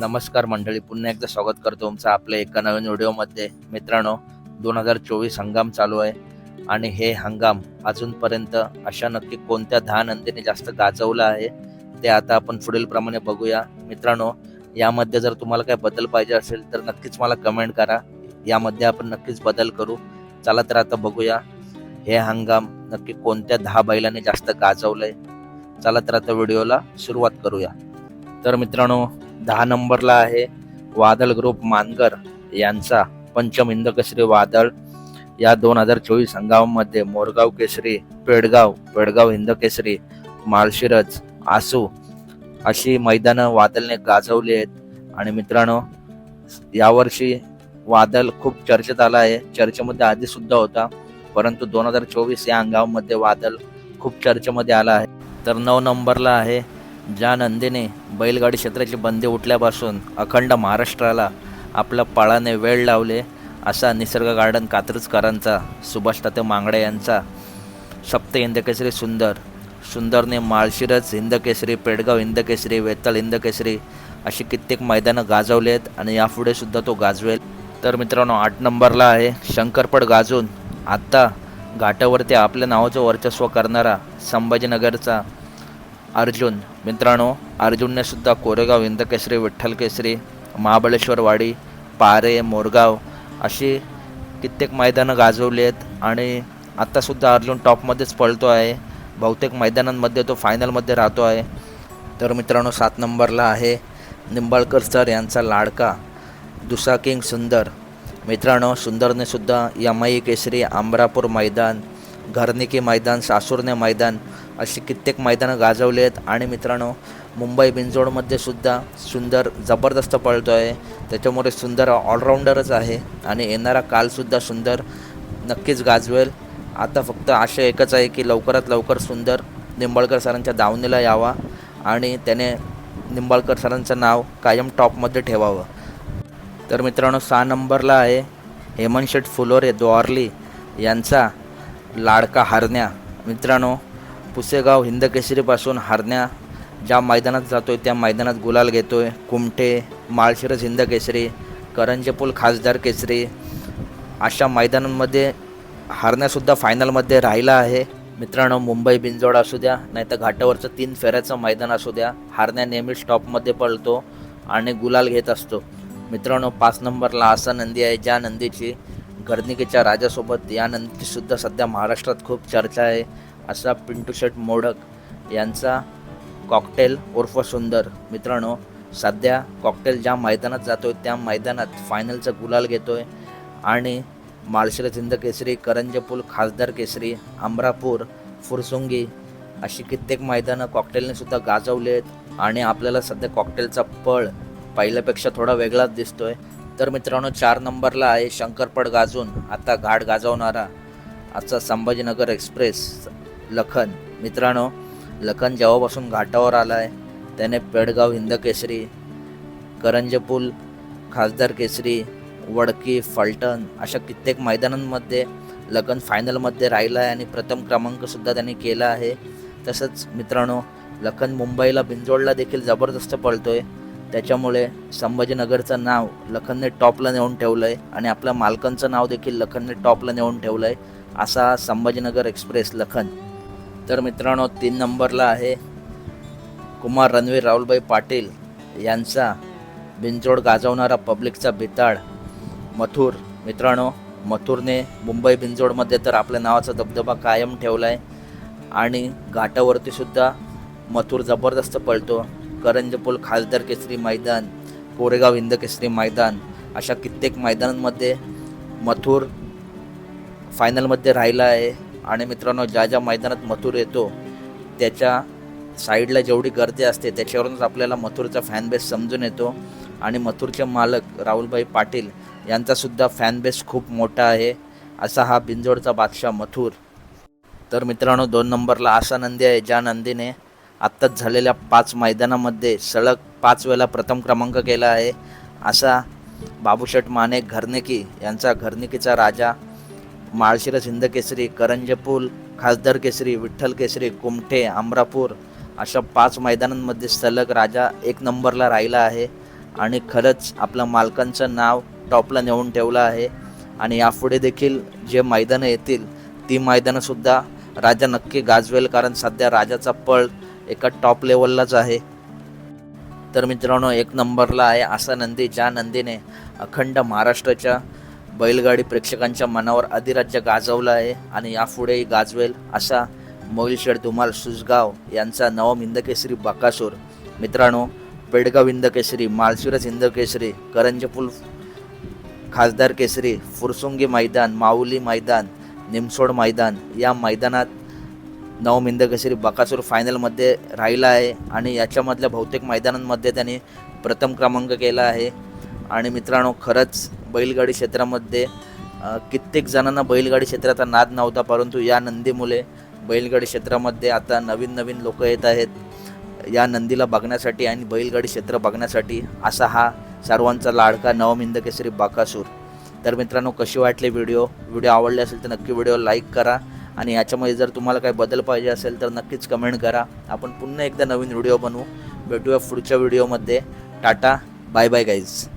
नमस्कार मंडळी, पुन्हा एकदा स्वागत करतो तुमचं आपल्या एका नवीन व्हिडिओमध्ये. मित्रांनो, 2024 हंगाम चालू आहे आणि हे हंगाम अजूनपर्यंत अशा नक्की कोणत्या 10 नंदीने जास्त गाजवलं आहे ते आता आपण पुढील प्रमाणे बघूया. मित्रांनो, यामध्ये जर तुम्हाला काही बदल पाहिजे असेल तर नक्कीच मला कमेंट करा. यामध्ये आपण नक्कीच बदल करू. चला तर आता बघूया हे हंगाम नक्की कोणत्या 10 बैलांनी जास्त गाजवलंय. चला तर आता व्हिडिओला सुरुवात करूया. तर मित्रांनो, 10 नंबरला आहे वादळ ग्रुप मानगर यांचा पंचम हिंदकेसरी वादळ. या 2024 हंगामामध्ये मोरगाव केसरी, पेडगाव हिंदकेसरी, माळशिरस, आसू अशी मैदानं वादळने गाजवली आहेत. आणि मित्रांनो, यावर्षी वादळ खूप चर्चेत आला आहे. चर्चेमध्ये आधी सुद्धा होता, परंतु 2024 या हंगामामध्ये वादळ खूप चर्चेमध्ये आला आहे. तर 9 नंबरला आहे ज्या नंदीने बैलगाडी क्षेत्राची बंदी उठल्यापासून अखंड महाराष्ट्राला आपल्या पळाने वेळ लावले असा निसर्ग गार्डन कात्रजकरांचा सुभाष तात्या मांगडे यांचा सप्त हिंदकेसरी सुंदरने माळशिरस हिंदकेसरी, पेडगाव हिंदकेसरी, वेताळ हिंदकेसरी अशी कित्येक मैदानं गाजवले आहेत आणि यापुढे सुद्धा तो गाजवेल. तर मित्रांनो, 8 नंबरला आहे शंकरपट गाजून आत्ता घाटावरती आपल्या नावाचं वर्चस्व करणारा संभाजीनगरचा अर्जुन. मित्रांनो, अर्जुनने सुद्धा कोरेगाव हिंदकेसरी, विठ्ठल केसरी, महाबळेश्वर वाडी, पारे, मोरगाव अशी कित्येक मैदानं गाजवली आहेत आणि आत्तासुद्धा अर्जुन टॉपमध्येच पळतो आहे. बहुतेक मैदानांमध्ये तो फायनलमध्ये राहतो आहे. तर मित्रांनो, 7 नंबरला आहे निंबाळकर सर यांचा लाडका दुसा किंग सुंदर. मित्रांनो, सुंदरने सुद्धा यमाई केसरी, अमरापूर मैदान, घरनिकी मैदान, सासुर्णे मैदान अशी कित्येक मैदानं गाजवली आहेत. आणि मित्रांनो, मुंबई बिनजोडमध्ये सुद्धा सुंदर जबरदस्त पळतो आहे. त्याच्यामुळे सुंदर ऑलराऊंडरच आहे आणि येणारा कालसुद्धा सुंदर नक्कीच गाजवेल. आता फक्त आशा एकच आहे की लवकरात लवकर सुंदर निंबाळकर सरांच्या दावणीला यावा आणि त्याने निंबाळकर सरांचं नाव कायम टॉपमध्ये ठेवावं. तर मित्रांनो, 6 नंबरला आहे हेमंत शेठ फुलोरे द्वारली यांचा लाडका हरण्या. मित्रांनो, पुसेगाव हिंदकेसरीपासून हरण्या ज्या मैदानात जातोय त्या मैदानात गुलाल घेतोय. कुमठे, माळशिरस हिंदकेसरी, करंजेपूल खासदार केसरी अशा मैदानांमध्ये हरण्यासुद्धा फायनलमध्ये राहिला आहे. मित्रांनो, मुंबई बिनजोड असू द्या नाही तर घाटावरचं 3 फेऱ्याचं मैदान असू द्या, हरण्या नेहमीच टॉपमध्ये पळतो आणि गुलाल घेत असतो. मित्रांनो, 5 नंबरला असा नंदी आहे ज्या नंदीची घरनिकीच्या राजासोबत या नंदीचीसुद्धा सध्या महाराष्ट्रात खूप चर्चा आहे. असा पिंटू शेठ मोडक यांचा कॉकटेल उर्फ सुंदर. मित्रांनो, सध्या कॉकटेल ज्या मैदानात जातोय त्या मैदानात फायनलचा गुलाल घेतोय आणि माळशिरस हिंदकेसरी, करंजेपूल खासदार केसरी, अमरापूर, फुरसुंगी अशी कित्येक मैदानं कॉकटेलने सुद्धा गाजवली आहेत आणि आपल्याला सध्या कॉकटेलचा पळ पहिल्यापेक्षा थोडा वेगळाच दिसतोय. तर मित्रांनो, 4 नंबरला आहे शंकरपट गाजून आता घाट गाजवणारा आजचा संभाजीनगर एक्सप्रेस लखन. मित्रांनो, लखन जेव्हापासून घाटावर आला आहे त्याने पेडगाव हिंदकेसरी, करंजेपूल खासदार केसरी, वडकी, फलटण अशा कित्येक मैदानांमध्ये लखन फायनलमध्ये राहिला आहे आणि प्रथम क्रमांकसुद्धा त्यांनी केला आहे. तसंच मित्रांनो, लखन मुंबईला बिंजोडला देखील जबरदस्त पळतोय. त्याच्यामुळे संभाजीनगरचं नाव लखनने टॉपला नेऊन ठेवलं आहे आणि आपल्या मालकांचं नाव देखील लखनने टॉपला नेऊन ठेवलं आहे असा संभाजीनगर एक्सप्रेस लखन. तर मित्रांनो, 3 नंबरला आहे कुमार रणवीर राहुलभाई पाटील यांचा बिनजोड गाजवणारा पब्लिकचा बिताड मथुर. मित्रांनो, मथुरने मुंबई बिनजोडमध्ये तर आपल्या नावाचा दबदबा कायम ठेवला आहे आणि घाटावरती सुद्धा मथुर जबरदस्त पळतो. करंजेपूल खासदार केसरी मैदान, कोरेगाव हिंदकेसरी मैदान अशा कित्येक मैदानांमध्ये मथुर फायनलमध्ये राहिला आहे. आणि मित्रांनो, ज्या ज्या मैदानात मथुर येतो त्याच्या साईडला जेवढी गर्दी असते त्याच्यावरूनच आपल्याला मथुरचा फॅनबेस समजून येतो आणि मथुरचे मालक राहुलभाई पाटील यांचासुद्धा फॅनबेस खूप मोठा आहे असा हा बिंजोडचा बादशाह मथुर. तर मित्रांनो, 2 नंबरला असा नंदी आहे ज्या नंदीने आत्ताच झालेल्या 5 मैदानामध्ये सलग 5 वेळा प्रथम क्रमांक केला आहे असा बाबूशेठ माने घरनिकी यांचा घरनिकीचा राजा. माळशिरस हिंदकेसरी, करंजेपूल खासदार केसरी, विठ्ठल केसरी, कुमठे, अमरापूर अशा 5 मैदानांमध्ये सलग राजा 1 नंबरला राहिला आहे आणि खरंच आपल्या मालकांचं नाव टॉपला नेऊन ठेवलं आहे. आणि यापुढे देखील जे मैदानं येतील ती मैदानंसुद्धा राजा नक्की गाजवेल, कारण सध्या राजाचा पळ एका टॉप लेवललाच आहे. तर मित्रांनो, एक नंबरला आहे असा नंदी, ज्या नंदीने अखंड महाराष्ट्राच्या बैलगाडी प्रेक्षकांच्या मनावर अधिराज्य गाजवलं आहे आणि यापुढेही गाजवेल असा मोहिलशेठ धुमाल सुसगाव यांचा नवम हिंदकेसरी बकासूर. मित्रांनो, पेडगाव हिंदकेसरी, माळशिरस हिंदकेसरी, करंजपूल खासदार केसरी, फुरसुंगी मैदान, माऊली मैदान, निमसोड मैदान या मैदानात नवम हिंदकेसरी बकासूर फायनलमध्ये राहिला आहे आणि याच्यामधल्या बहुतेक मैदानांमध्ये त्यांनी प्रथम क्रमांक केला आहे. आणि मित्रांनो, खरंच बैलगाडी क्षेत्रामध्ये कित्येक जणांना बैलगाडी क्षेत्राचा नाद नव्हता, परंतु या नंदीमुळे बैलगाडी क्षेत्रामध्ये आता नवीन नवीन लोक येत आहेत या नंदीला बघण्यासाठी आणि बैलगाडी क्षेत्र बघण्यासाठी. असा हा सर्वांचा लाडका नवम हिंदकेसरी बकासूर. तर मित्रांनो, कशी वाटली व्हिडिओ आवडली असेल तर नक्की व्हिडिओ लाईक करा आणि याच्यामध्ये जर तुम्हाला काही बदल पाहिजे असेल तर नक्कीच कमेंट करा. आपण पुन्हा एकदा नवीन व्हिडिओ बनवू. भेटूया पुढच्या व्हिडिओमध्ये. Tata, bye bye guys.